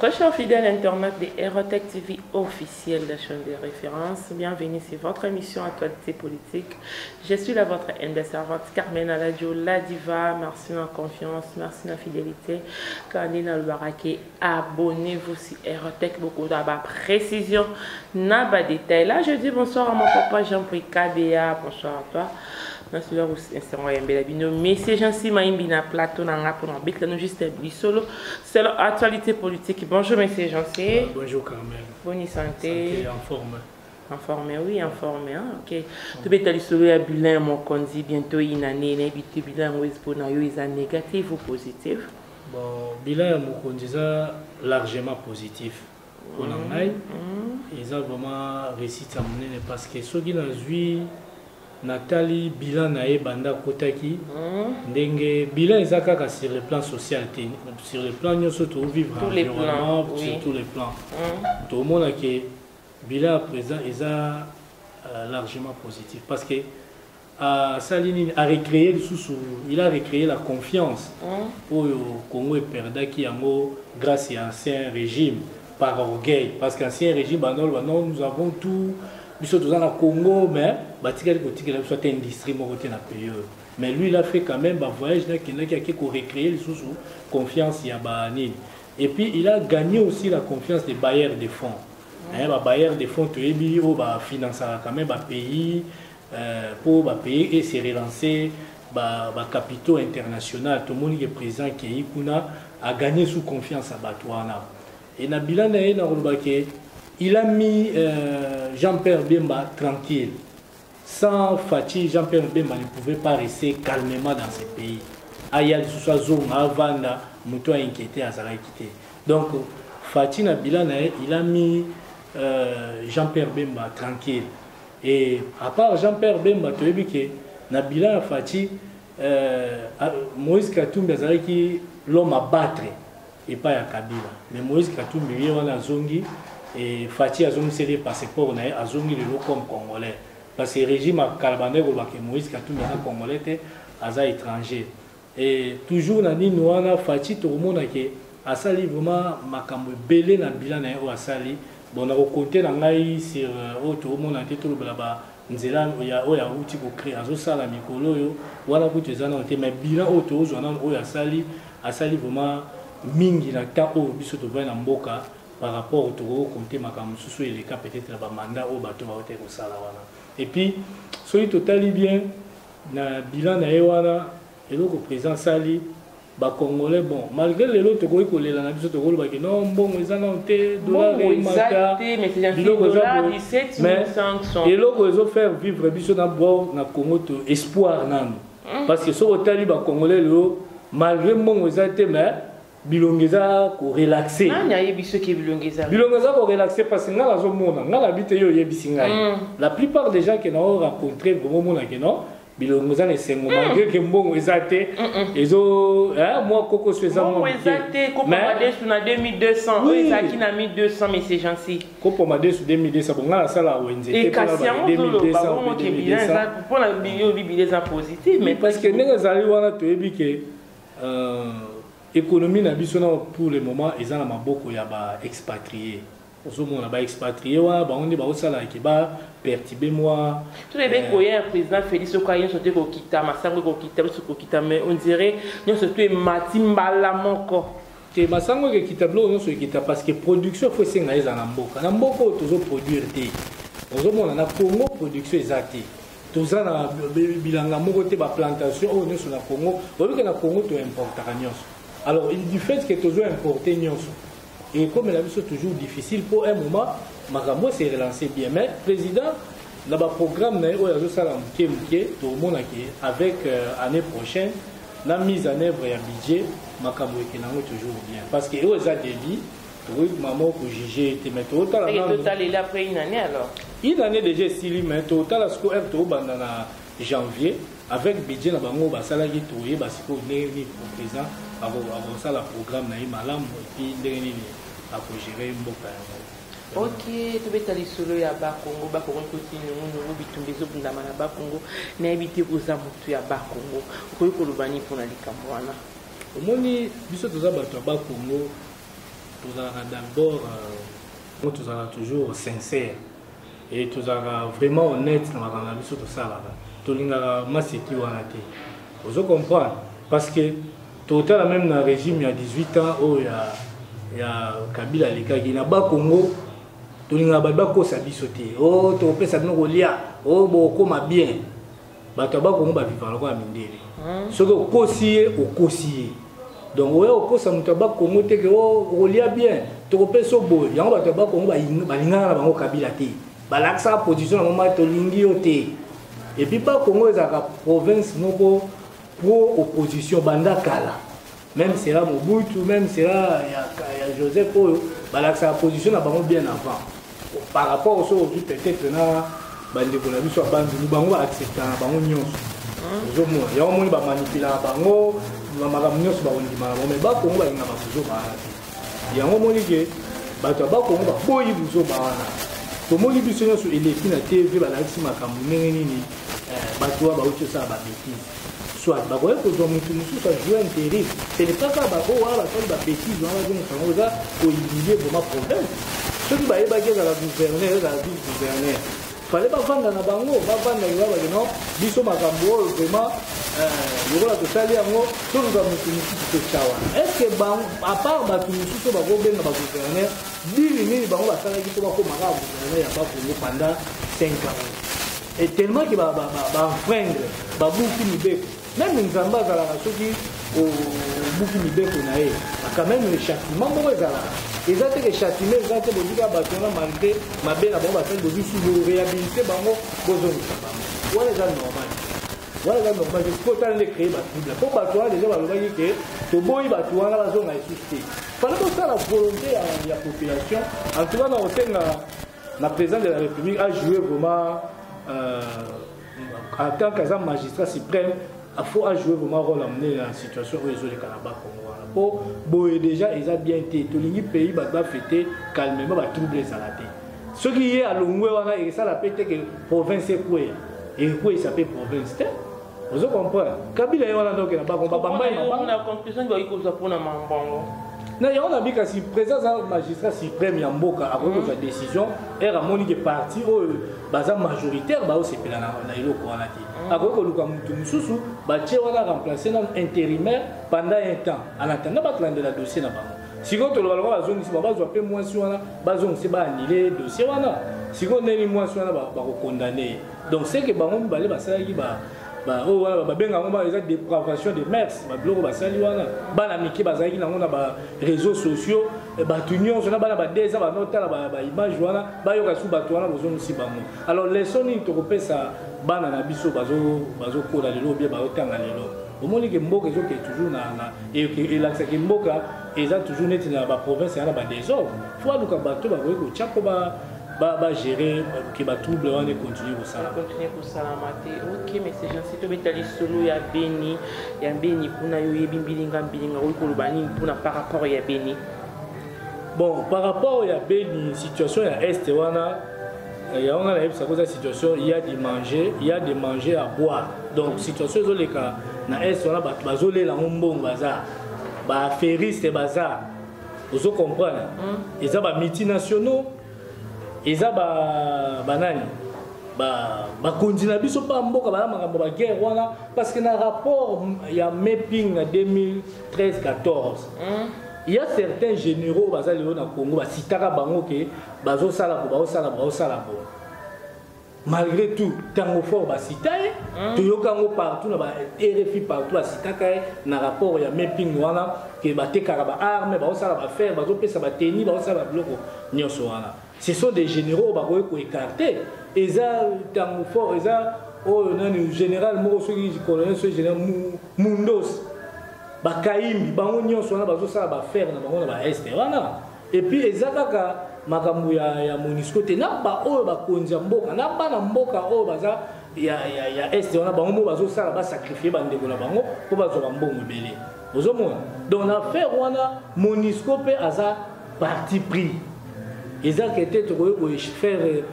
Très chers fidèles internautes de Aérotech TV officiel, la chaîne de référence, bienvenue sur votre émission Actualité politique. Je suis la votre humble servante Carmen Aladio, la diva. Merci de la confiance, merci de la fidélité. Kandina Lubarake, abonnez-vous sur Aérotech, beaucoup de précision, n'a pas de détails. Là, je dis bonsoir à mon papa Jean-Pierre KBA, bonsoir à toi. Merci à vous, mais c'est gentil, Maïmbina Plateau, nous juste solo. C'est l'actualité politique. Bonjour, monsieur gentil. Bonjour, Carmen. Bonne santé. En forme. En forme, oui, en forme. Hein? Ok. Tu peux aller sur le bilan, mon conduit, bientôt une année, n'habite bilan, où est-ce négatif ou positif? Bon, bilan, mon conduit, largement positif. Pour l'année, ils ont vraiment réussi à mener parce que ceux qui ont vu Nathalie bilan nae banda kotaki ndenge bilan ezaka sur le plan social sur le plan nous surtout vivre environnement sur tous les plans tout le monde que bilan à présent est largement positif parce que Saline a recréé il a recréé la confiance au Congo et perdaki yango grâce à l'ancien régime par orgueil parce qu'ancien régime nous avons tout. Surtout dans le Congo, mais soit industrie mais lui il a fait quand même un voyage qui a recréé confiance et puis il a gagné aussi la confiance des bailleurs de fonds. Les bailleurs de fonds financent quand même un pays pour payer et se relancer capitaux international. Tout le monde qui est présent qui a gagné sous confiance à Batouana. Et Nabila il a mis Jean-Pierre Bemba tranquille. Sans Fachi, Jean-Pierre Bemba ne pouvait pas rester calmement dans ce pays. Ayal Soussazon, Avanda, Mouto a inquiété à Zarakité. Donc, Fachi Nabila, il a mis Jean-Pierre Bemba tranquille. Et à part Jean-Pierre Bemba, tu as vu que Nabila Fachi, Moïse Katumbi Zaraki, l'homme à battre, et pas à Kabila. Mais Moïse Katumbi, il y a Zongi. Et Fatih a zongi le passeport a zongi le comme congolais parce que le régime a calbané que Moïse Katumbi est congolais à étranger et toujours na nini wana Fatih tout le monde qui a sali vraiment makambo belé na bilan na o asali bon na compter na ngai sur tout le monde a été tout le blaba nzela ya uti ko créer azo sala mikolo yo wana kuti zana te mais bilan auto zo na o asali vraiment mingi na ta o biso to na mboka par rapport au Togo, compter ma camusou et les cas peut-être la mandat au bateau au Salawana. Et puis, celui total bien, na bilan na ewana, et donc au président Sali, ba Congolais bon, malgré les autres Togo qui les la Togo ba non bon ils en ont été dollars et mata, mais c'est un dollar 17 500. Et là ils ont faire vivre biso na bord na Congo to espoir nan. Parce que sur total ba Congolais malgré bon ils ont été mais bilongeza ko relaxer bilongeza ko relaxer parce que ngala zo mona ngala bité yo yebisinga la plupart des gens qui n'ont rencontré vraiment mona que non bilongeza ne sengo malgré que mbongo ezate ezo moi koko sweza mo ezate ko pomade sur na 2200 ezaki na 1200 mais c'est gentil ko pomade sur 2200 bon ngala sala wenzete pour la 2200 pour la bibileza positif mais parce que nenga zali wana to yebi que économie na biso pour le moment ils ont la maboko ya ba expatriés au moins ba expatriés wa ba on ba osala ki ba perturber moi tous les becs koyer président Félix Okayen sote ko kita masango ko kita mais on dirait nous surtout matimbala moko te masango ke kita blo on so kita parce que production faut senga eza na mboka tozo produire te ozomona na Congo production ezati toza na bilanga moko te ba plantation on est sur la Congo on que na Congo to importer nyonso. Alors, du fait que tu as importé et comme la vie est toujours difficile, pour un moment, Magambo s'est relancé bien. Mais le président, dans le programme, tout le monde avec l'année prochaine, la mise en œuvre et un budget, Magambo est toujours bien. Parce que eux, ils ont des vies, oui, maman, pour juger, mais total. Et total, il a pris une année alors? Une année déjà, si, mais total, ce qu'on a en janvier, avec budget, nous avons salarié, parce que nous avons président. Ça, le programme na malam et puis à gérer mboka. Ok, tu veux aller solo ya Bakongo, Bakongo continue nous bitumbezo bundama na Bakongo, na éviter koza mutu ya Bakongo. Ko ko lubani pona likambo wana. Omoni biso toza bato ya Bakongo Nous allons d'abord, nous allons toujours sincère et nous allons vraiment honnête dans la vie sur tout ça. Tout le monde m'a cité ou en vous comprenez parce que total même dans le régime il y a 18 ans où il y a Kabila qui n'a pas Congo. Tout le monde a ko sabi sauter. Oh, tu peux savoir Golia. Oh, beaucoup ma bien. Bato ba Congo ba vivre encore à Mindele. Ce que kosiye au kosiye. Donc ouais au kosa muto ba Congo te que oh Golia bien. Tu peux so boy. Yango bato ba Congo ba linga na bango Kabila te. Ba laksa position na moment to lingi ote. Et puis pas Congo ezaka province noko pro opposition banda kala. Même c'est là Mobutu, même c'est là il y a Joseph Oyo, ba laksa position na bango bien avant. Par rapport aux autres, peut-être là, bande de la vie soit bande nous bango accepter bango nyonso. Zo mo, ya o mo ba manipuler bango, ba magam nyonso ba ondima, mais ba Congo ba inga ba zo ba. Ya o mo lige, ba to ba Congo ba boyi buzo ba wana. To mo li biso nyonso eleki na TV ba la sima makambo nini ba to ba uti sa ba bêtise. Soit ba ko zo mutu musu sa jouer intérêt. Ce n'est pas ça ba ko wa ba to ba bêtise wana zo mo ça ko humilier vraiment problème. Ceux qui baillent à la gouverner, à la vice-gouverner. Il fallait pas vendre dans bango, pas vendre dans le non, biso makambo vraiment le rôle de salir en haut, tout nous avons fini tout chawa. Est-ce que à part battu nous tout va bien dans gouverner, 10 000 bango va salir qui va comme à gouverner, il y a pas pour pendant 5 ans. Et tellement qu'il va enfreindre, va beaucoup mibeko. Même une zamba à la ceux qui au beaucoup mibeko naé, quand même le châtiment bon est là. Ils ont été châtimés, ils ont été obligés à battre malgré ma belle bombe à faire de vie sous le réhabilité bango besoin de ça. Voilà les normal. Voilà les normal. Je peux t'en créer battre. Pour battre déjà va le dire que tout boy battre là la zone a suscité. Fallait que ça la volonté de la population. En tout cas dans la présidente de la République a joué vraiment en tant que magistrat suprême. Il faut jouer vraiment rôle amener la situation où ils ont les Canabas Congo. Bon, déjà, ils ont bien été. Tous les pays va fêter calmement, va troubler ça la tête. Ce qui est à l'ongoué, et ça la pété que province est quoi. Et quoi il s'appelle province. Vous comprenez? Kabila est là donc il n'a pas compris. On a conclusion qu'il faut pour la mambango. Non, on a vu que si le président magistrat suprême Yamboka a pris sa décision, et Ramoni est parti au majoritaire, c'est que la après que le Kamutumusou, on a remplacé un intérimaire pendant un temps. En attendant, on a la dossier. Si on a la zone, on va faire moins sur la zone, c'est annuler le dossier. Si on a moins sur la condamné. Donc c'est que on va aller des dépravation de mers, des réseaux sociaux, alors laissons banana biso bazo kola lelo bien baotanga lelo omoni ke mboka ezo ke toujours na et l'accès ke mboka eza toujours net na ba province ya ba désordre faut luka bato ba ko chako ba gérer que ba trouble on continue ko sala mate. OK mais c'est gentil to betali solo ya Beni kuna yo yebimbilinga mbilinga ko lobani kuna par rapport ya Beni. Bon par rapport ya Beni situation ya est wana il y a une situation, il y a de manger à boire. Donc, situation les cas, na est on a bazolé la mbong bazar, ba feriste bazar. Vous comprenez? Ils ont ba multinationaux, ils ont ba banani, ba continue biso pa mboka ba makambo ba guerre wana parce que na rapport il y a mapping 2013-14. Il y a certains généraux bazali na Congo ba sitaka bango ke bazo sala bo malgré tout tango fort ba sitaye to yokango partout na ba RFI partout ba sitaka na rapport ya mapping wana ke ba tekaka ba arme ba sala ba fer bazo pesa ba tenni ba sala bloko nyoso wana ce sont des généraux ba ko écarter eza tango fort eza o nani général mo so ki colonel so général Mundos bakaimbi bango nyonso wana bazosala bafaire na bango na baeste wana et puis ezakaka makambo ya MONUSCO te na ba oyo bakonzi ya mboka na bana mboka oyo baza ya este wana bango mo bazosala basacrifier bandeko na bango po bazwa bambongo ebele ozomona donc na affaire wana MONUSCO mpe aza parti pris eza kete tokoki kofaire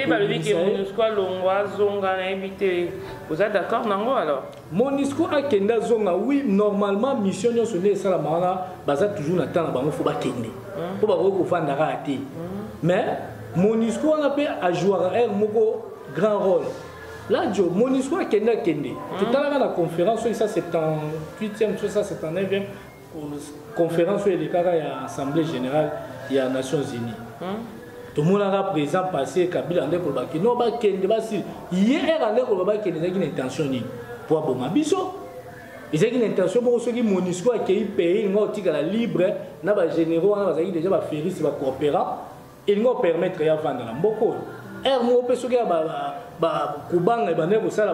balobi MONUSCO alongwa zonga na yebi te oza d'accord nango alors MONUSCO akenda zonga oui normalement mission nyonso nde esalama wana baza toujours na temps na bango fo bakende pour ba ko fandaka ati mais MONUSCO on a à jouer un grand rôle. Là, MONUSCO a kende. Tout à l'heure, la conférence, ça c'est en 8e, ça c'est en 9e conférence où il y a l'Assemblée générale, il y a les Nations Unies. Tout le monde a présent passé, Kabila, Ndeko, non, bah, kende, bah, si. Hier, Ndeko, bah, kende, il y a une intention pour Aboma Biso. Il y a une intention pour ceux qui MONUSCO a accueilli pays, il y a libre, il y a des généraux, il y a déjà des féris, des coopérants. Il nous permettre de vendre la mboko. Moi, je suis Kubanga et Bango, ça,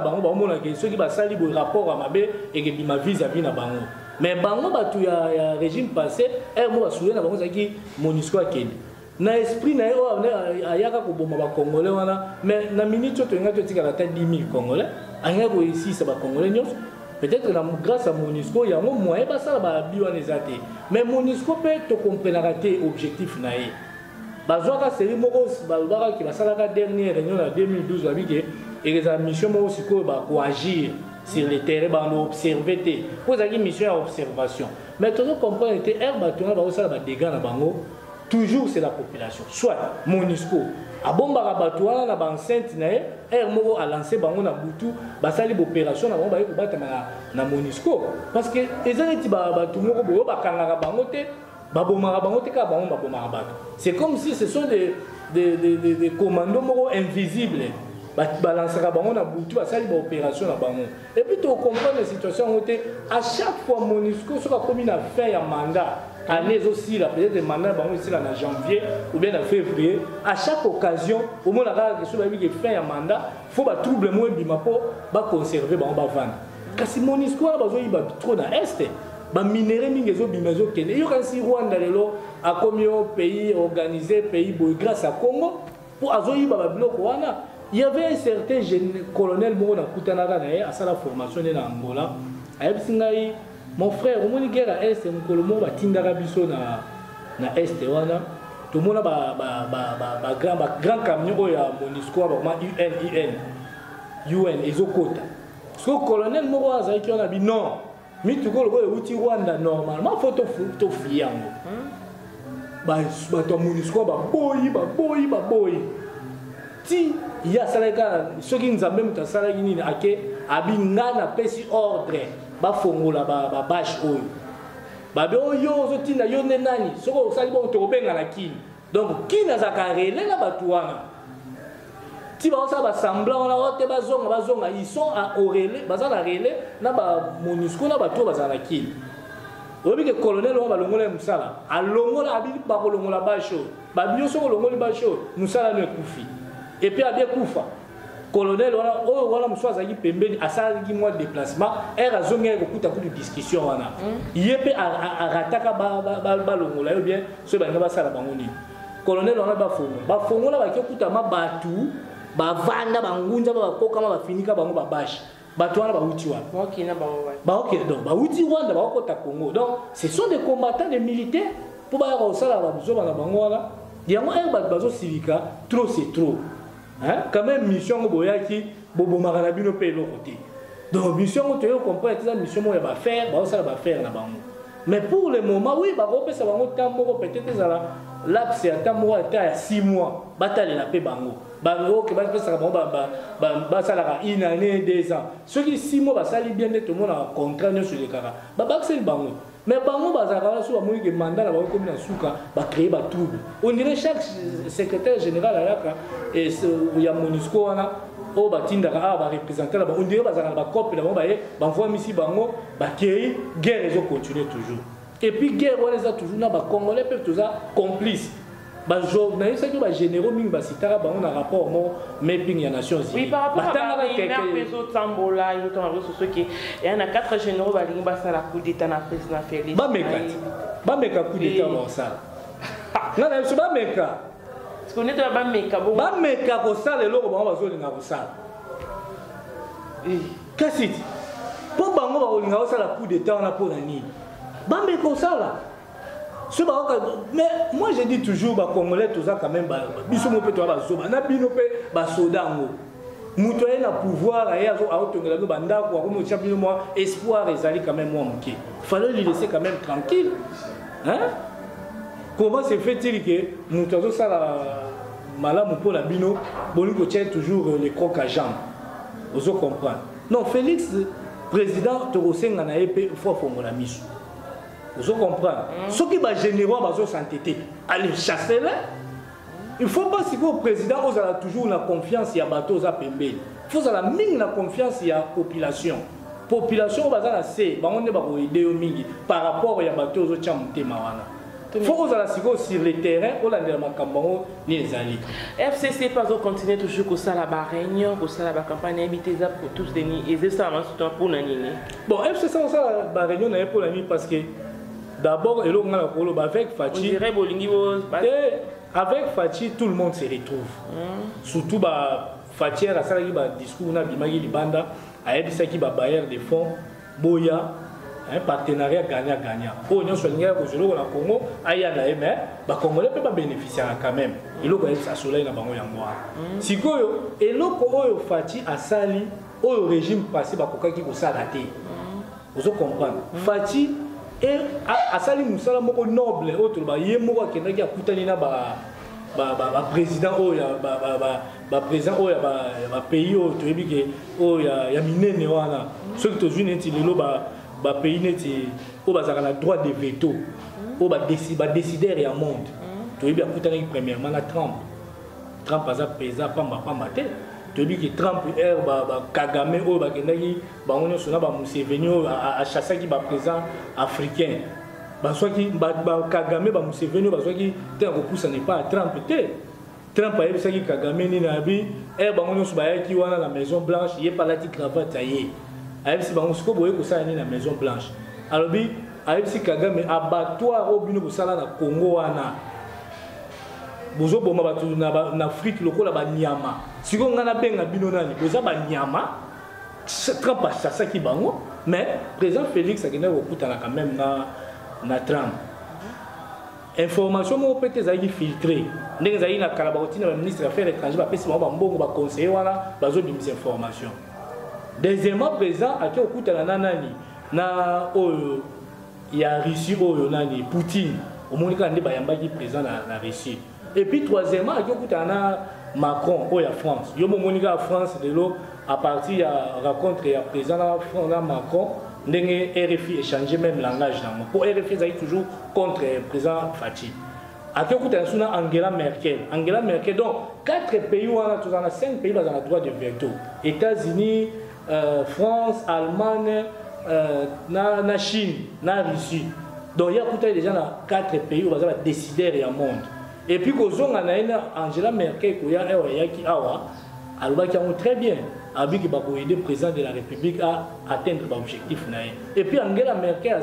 ceux qui ont rapport à ma baie et qui ma vise à Bina Bango. Mais Bango, il y a un régime passé, moi, je suis souviens que MONUSCO a Kenya. Dans l'esprit, il y a des Congolais, mais dans la minute, il y a 10 000 Congolais. Il y a ici, ça va Congolais. Peut-être que grâce à MONUSCO, il y a un moyen de faire ça. Mais MONUSCO peut comprendre l'objectif. Bazouaka série moko balbara qui va ça la dernière réunion en 2012 avec et les missions moi aussi pour agir sur le terrain pour observer pour une mission à observation mais tout le monde comprend que herbe tourner ba ça ba dégâts na bango toujours c'est la population soit MONUSCO a bomba batouana na ba enceinte na herbe moko a lancé bango na butu ba sali opération na bango ba ko batama na MONUSCO parce que ezaleti ba batu moko bo ba kangaka bango te. C'est comme si ce sont des commandos invisibles. Et puis tu comprends la situation à chaque fois MONUSCO soit comme une affaire un mandat. Année aussi, peut-être des mandats ici en janvier ou bien en février. À chaque occasion, au moins la fait un mandat, il faut trouble moins pour conserver vendre. Parce que MONUSCO a besoin de trop dans l'Est. Les minéraux mingezo bimezo kene yo kasi Rwanda lelo a comme pays organisé pays grâce à Congo pour azoyi ba biloko wana il y avait un certain colonel mo na kutanaka na à la formation na Angola ayebsingai mon frère au moni guerre à est mukolo mo batindaka biso na est wana tout mona grand camion ya MONUSCO ba UN ezokota so colonel mo azaki wana bi non mais tu vois le Rwanda normalement faut te fier MONUSCO boy si il y a ça les gars ceux qui nous ont même ça là ni ake abinga na pesi ordre ba fongola ba bash oyo ba yo zotina yo nani soko sali bon to benga na kin donc qui na zakarele na batuana si vous avez semblant, ils sont à Aurélie, na MONUSCO, na bateau, bazanaki. Vous voyez que le colonel va longola musala. A longola abili ba longola basho. Ba bioso longola basho, musala ne kufi. Et puis abia kufa. Colonel wala muswa zaki pembeni asala ki mois de déplacement, era zonga ko kuta ku discussion wana. Yepe a rataka ba longola yo bien, so ba ngaba sala bangoni. Colonel wana ba fongo. Ba fongo la ba ki kuta ma batu. Bavanda bangunja bakoka bafinika bango babashi batwana bauti wana bakina donc bauti Rwanda bakota Congo donc ce sont des combattants des militaires pour ba osala ba buzo bana bango wana yango bazo silika trop c'est trop hein quand même mission boyaki bobo makana bino pe lo côté donc mission to yo comprendre ça mission mo ya ba faire ba osala ba faire na bango mais pour le moment oui ba kopesa bango tambo peut-être ça là c'est un temps à 6 mois bataille la paix bango bango que ça la une année 2 ans ceux qui 6 mois ça li bien tout le monde a contrat sur les cara c'est bango mais bango bazaka sur moi que mandat la comme na suka ba créer ba trouble on dirait chaque secrétaire général alaka et il y a MONUSCO wana o batinda ka ba représenter on dirait bazaka ba copie la ba envoie ici bango ba créer guerre ils continuer toujours et puis guerre on les a toujours na ba congolais peuvent tous ça complice ba journaliste qui ba généraux ming ba sitara ba on a rapport mo mapping ya Nations Unies. Oui, par rapport à Peso Tambola et autres réseaux sociaux qui il y en a 4 généraux ba lingi ba sala coup d'état na président Félix. Ba meka coup d'état ba sala. Na na ba meka. Parce qu'on est dans ba meka bon. Ba meka ko sala loko ba zo linga ko sala. Kasi po bango ba linga ko sala coup d'état on a pour nani. Ba meka ko sala. Mais moi je dis toujours que les Congolais tous quand même biso mo pe to ba zoba na bino pe ba sodango muto na pouvoir ya zo autongela ba banda ko ko mo champion moi espoir ezali quand même moi moké fallait lui laisser quand même tranquille hein comment se fait-il que nous avons ça malamu pour la bino, Boliko tient toujours les crocs à jambes. Vous comprenez? Non, Félix, président Torosenga na EP, il faut faire la mission. Vous comprenez? Ceux qui sont généraux, ils sont s'entêter. Allez chasser là. Il ne faut pas si le président a toujours la confiance il y a bateau à Pembe. Il faut la mine la confiance il y a population. Population va la c'est on est pas aider au mingi par rapport à bateau aux chamté mawana. Il faut que sur le terrain on a des macambon ni les alliés. FCC pas continuer toujours que ça la réunion, que ça la campagne habiter ça pour tous des nids et ça avance tout pour nani. Bon FCC ça la réunion n'est pour la nuit parce que d'abord et l'on a la avec Fachi. On dirait Bolingi avec Fachi tout le monde se retrouve. Surtout Fachi a ça qui ba discours na bimagi libanda a ça qui ba bailleur de fonds boya un partenariat gagnant-gagnant. Pour nous soigner au Congo, aya na mais ba Congolais peut pas bénéficier quand même. Il faut que ça soleil na bango yango. Sikoyo et loko oyo Fachi asali au régime passé ba kokaki ko salaté. Vous comprenez? Fachi et asali musala moko noble autre ba yemo ka kendaki akutani na ba président oyo ba président oyo ba pays oyo toyebi ke oyo ya minene wana soki tozwi neti lelo ba pays neti oyo bazalaka na droit de veto oyo ba décideur ya monde toyebi akutanaki premièrement na Trump aza président pamba te toyebi ke Trump ba Kagame oyo bakendaki bango nyonso na ba Museveni oyo achasaki ba président africain baswaki Kagame ba Museveni baswaki te ko poussa ne pas à Trump Trump ayebisaki Kagame ni na bi bango nyonso bayaki wana na Maison Blanche ye palati cravate aye ayebisi bango siko boye kosala ni na Maison Blanche alobi ayebisi Kagame abattoir oyo bino kosala na Congo wana bozo boma batu na Afrique lokola ba nyama siko ngana benga bino nani boza ba nyama Trump achasaki bango mais président Félix akenda kokutana quand même na Trump. Information mo peut-être zaki filtré. Ndenge zaki na kalabauti na ministre des Affaires étrangères ba pesi ba mbongo ba conseiller wana bazo bimisa information. Deuxièmement président aki okutana na nani na oyo ya Russie oyo nani Poutine. Omonika ndé ba yambaki président na Russie. Et puis troisièmement aki okutana na Macron oyo ya France. Yo monika France de l'eau à partir ya rencontre ya président na Macron. Ndenge RFI échanger même langage dans pour RFI ils toujours contre le président Fachi. À quel coup tu as Angela Merkel donc 4 pays ou 5 pays dans le droit de veto. États-Unis, France, Allemagne, la Chine, la Russie. Donc il y a déjà 4 pays où on va décider du monde. Et puis quand on a Angela Merkel qui a très bien avec le président de la République à atteindre l'objectif. Et puis Angela Merkel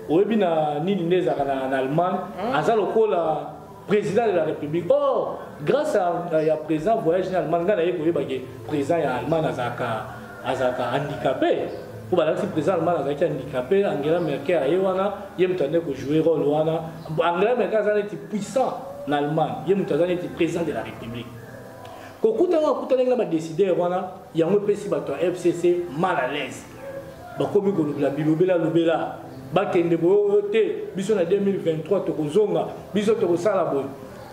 en Allemagne, le président de la République. Or, grâce à la président voyage en Allemagne, le président allemand a handicapé. Pour le président allemand a handicapé, Angela Merkel a joué le rôle. Angela Merkel est puissant en Allemagne, il est président de la République. Quand on a décidé, il y a un peu de FCC mal à l'aise. Comme la bilobela, bakende boyote, biso na 2023 tokozonga, biso tokosala boy.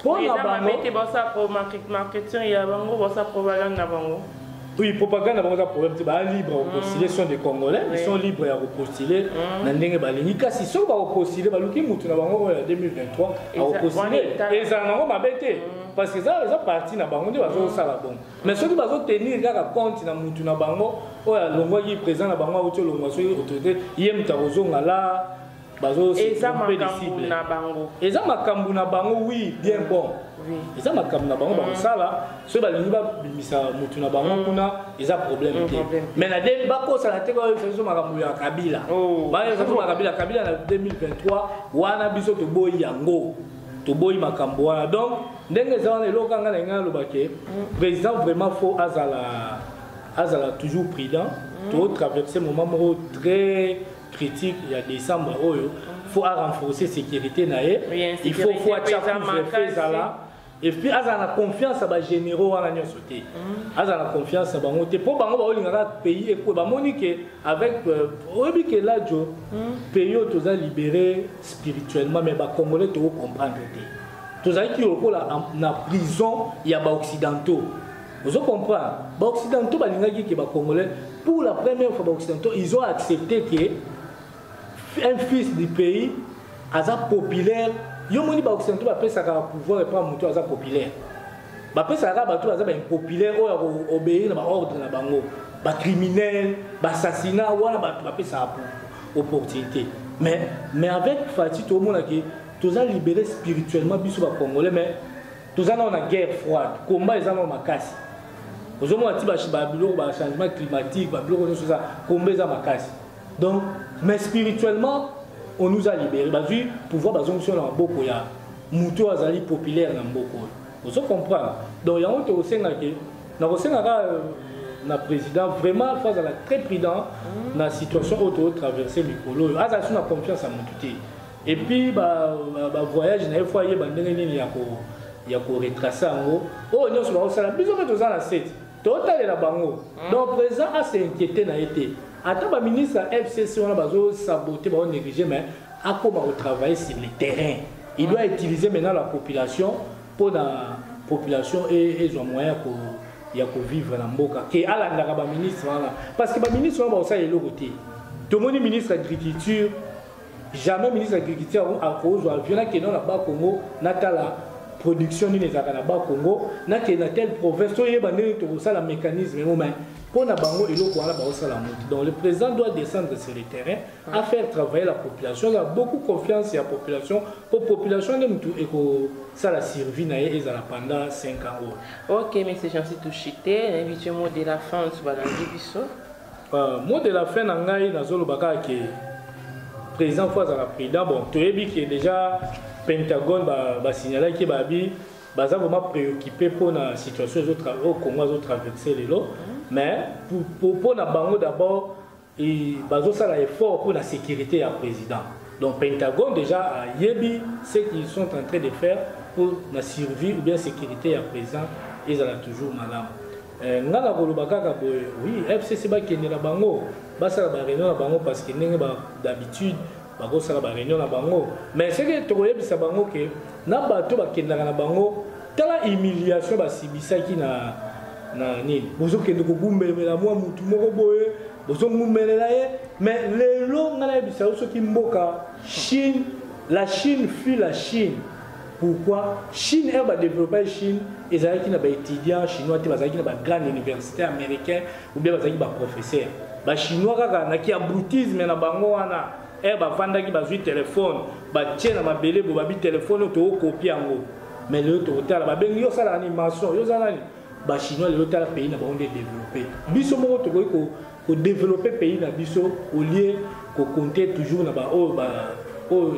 Pour la banque, bossa pour marketing, il y a bango, bossa propagande na bango. Oui, propagande na bango ça problème, c'est ba libre au postuler sont des Congolais, ils sont libres à postuler. Na ndenge balingi kasi so ba postuler baluki mutu na bango 2023 à postuler. Et ça na ba bête parce que ça parti na bango de bazo sala bon. Mais ceux qui bazo tenir kaka compte na mutu na bango oya longwa qui présent na bango auto longwa so autorité yem ta kozonga la bazo et ça makambu na bango. Et ça makambu na bango oui, bien bon. Oui. Et ça makambu na bango ba sala so balingi ba bimisa mutu na bango kuna eza problème te. Mais na de bako sala te ko so makambu ya Kabila. Ba so makambu Kabila na 2023 wana biso to boyi yango. To boyi makambu wana donc ndenge za wana eloka nga na ngalo bake président vraiment faut azala toujours prudent to traverser moment très critique il y a décembre oyo faut renforcer sécurité na il faut chaque fois faire ça là et puis aza na confiance ba généraux wana nyo sauté aza na confiance ba ngote po bango ba olinga pays et ba monique avec obi que là jo pays to za libéré spirituellement mais ba congolais to comprendre té to za ki okola na prison ya ba occidentaux vous comprenez ba occidentaux ba linga ki ba congolais pour la première fois ba occidentaux ils ont accepté que un fils du pays aza populaire. Yo moni ba occidentaux ba pesa ka pouvoir et pas mutu aza populaire. Ba pesa ka ba tout aza ba impopulaire o obéir na ba ordre na bango. Ba criminel, ba assassinat wala ba pesa opportunité. Mais avec Fati tout le monde qui tous a libéré spirituellement biso ba congolais mais tous en a guerre froide. Combat ils en ont makasi. Aux hommes ati ba bilo ba changement climatique, ba bilo ça combat ils en makasi. Donc mais spirituellement on nous a libérés. Bah, vu pouvoir basé sur la boko ya muto azali populaire na boko. Vous comprenez? Donc il y a un au sein na président vraiment face à la très prudent dans la situation auto traverser Mikolo. Aza sur la confiance à mututé. Et puis bah voyage na fois y bandenge nini ya ko retracer ngo. Oh nyo sur la sala biso meto za na 7. Total la bango. Donc président a s'inquiété na été. Attends, le ministre FCC, on a besoin de saboter, on négliger, mais à comment travailler sur le terrain. Il doit utiliser maintenant la population pour la population et ils ont moyen pour vivre dans le Mboka. Qui a la ministre, parce que le ministre, on va aussi le côté. Tout le monde ministre de l'agriculture, jamais ministre de l'agriculture a cause ou avion qui est dans la bas Congo, n'a la production ni les Arabes Congo, n'a qui est dans telle province, il y a un mécanisme, mais pour la bango et donc le président doit descendre sur le terrain à faire travailler la population. Il a beaucoup confiance dans la population. Pour la population, ça la survie pendant 5 ans. Ok, M. Jean-Cy Touchité, invitez mot de la fin sur la mot de la fin, le président face à la président, bon, tu as vu que déjà Pentagone va signaler qu'il va vraiment préoccupé pour la situation au Congo, à traverser les lots. Mais pour la bango d'abord, il y a un effort pour la sécurité du président. Donc, Pentagone déjà a yebi ce qu'ils sont en train de faire pour la survie ou bien la sécurité du président, ils sont toujours malades. Oui, FCC qui est la bango, ça la réunion la bango parce que d'habitude, ça la réunion la bango. Mais c'est que tu vois ça bango que na bato qui est la bango, telle humiliation basibisa qui na na nini bozo kende ko bumbela mwa mutu moko boye bozo mumbela mais lelo ngala bisa so ki mboka Chine la Chine fuit la Chine. Pourquoi Chine elle va développer Chine et ça qui na ba étudiants chinois te bazaki na ba grande université américaine ou bien bazaki ba professeur ba chinois kaka na ki abrutisme na bango wana elle va vendre ki bazui téléphone ba tiena mabele bo babi téléphone to copier yango mais le to tala ba bengi yo sala animation yo sala ni ba chinois le lotal pays na ba onde développer biso mo to ko développer pays na biso au lieu ko compter toujours na ba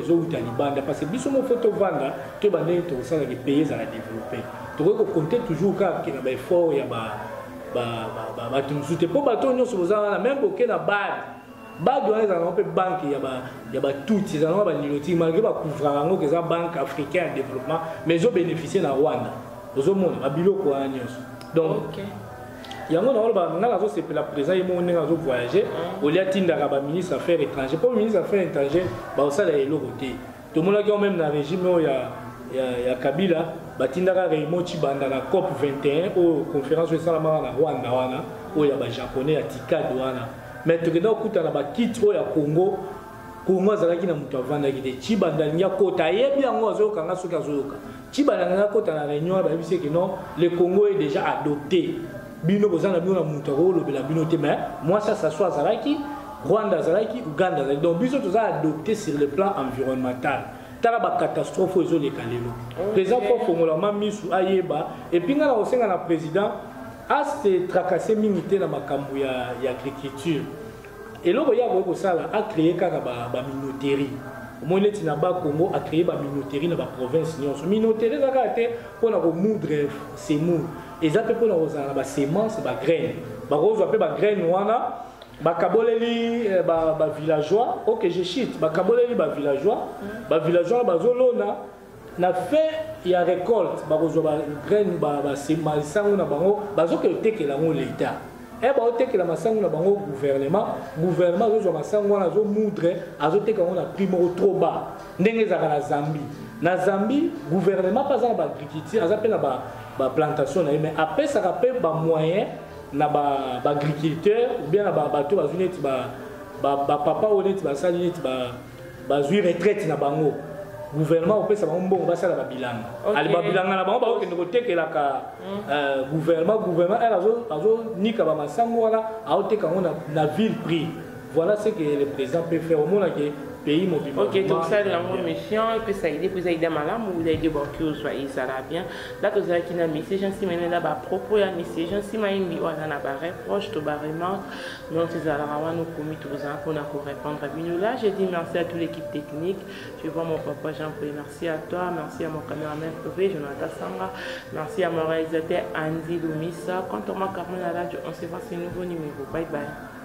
zo utalibanda parce que biso mo photo vanda to ba ne to sala ke pays za développer to ko compter toujours ka ki na ba effort ya ba to nzute po ba to nyoso bozana même boke na bad on les a banque ya ba tout ils ont ba niloti malgré ba couvrir ngo que za banque africaine de développement mais ils ont bénéficié na Rwanda ozo mona ba biloko anyoso. Donc, il y a un moment où c'est la présidence et mon nez voyager au lieu de ministre des Affaires étrangères. Pour le ministre des Affaires étrangères, ça est le côté. Tout le monde qui est même dans le régime, il y a Kabila, Batindara Reimochi Banda la COP 21 ou conférence de Salama na Rwanda, où il y a des Japonais à Tikad. Mais tu regardes au côté de kit au Congo, Congo zalaki na mutu avanda ki te Chibanda nya kota yebi yango azoka nga soka azoka. Chibanda nga kota na réunion ba bise que non, le Congo est déjà adopté. Bino bozana bino na mutu ko lobela bino te mais moi ça soit zalaki, Rwanda zalaki, Uganda zalaki. Donc biso toza adopté sur le plan environnemental. Tala ba catastrophe ozo le kalelo. Président pour fongola mamisu ayeba et puis nga na osenga na président a se tracasser minité na makambu ya agriculture. Et là, il y a créé une minoterie. Au Congo a créé une minoterie dans la province. Une minoterie pour moudre ces mous. Et ça pour la sémence, la graine. La graine, villageois. Ok, je chite. Villageois, na fait il y a récolte ba kozwa graine ba masango na bango bazoke tekela ngo l'état et ba tekela masango na bango gouvernement ozwa masango na zo moudre azoteka ngo na prix moko trop bas ndenge za na Zambie gouvernement pas na ba agriculture azapela ba plantation na mais après ça rappelle ba moyen na ba agriculteur ou bien na ba bateau bazuneti ba papa honnête ba sali net ba zui retraite na bango gouvernement au pesa bango mbongo basala ba bilanga ali ba bilanga na bango ba okende kotekela ka gouvernement elle azo nika ba masango wala aoteka ngo na ville prix voilà ce que le président peut faire au monde que pays mobile. Ok, donc ça, la mission, et puis ça aide, puis ça aide malam, ou vous avez dit, bon, que soit ça va bien. Là, que vous avez qui n'a mis, c'est gens si maintenant là-bas, propos, il y a mis, c'est gens si maintenant, il y a un barré proche, tout barrément, donc c'est à la rawa, nous commis tous les ans, qu'on a pour répondre à nous là. Je dis merci à toute l'équipe technique. Je vois mon papa Jean-Paul, merci à toi, merci à mon caméraman privé, Jonathan Sanga, merci à mon réalisateur Andy Lumisa. Quant à moi, Carmen Aladjo, on se voit sur un nouveau numéro. Bye bye.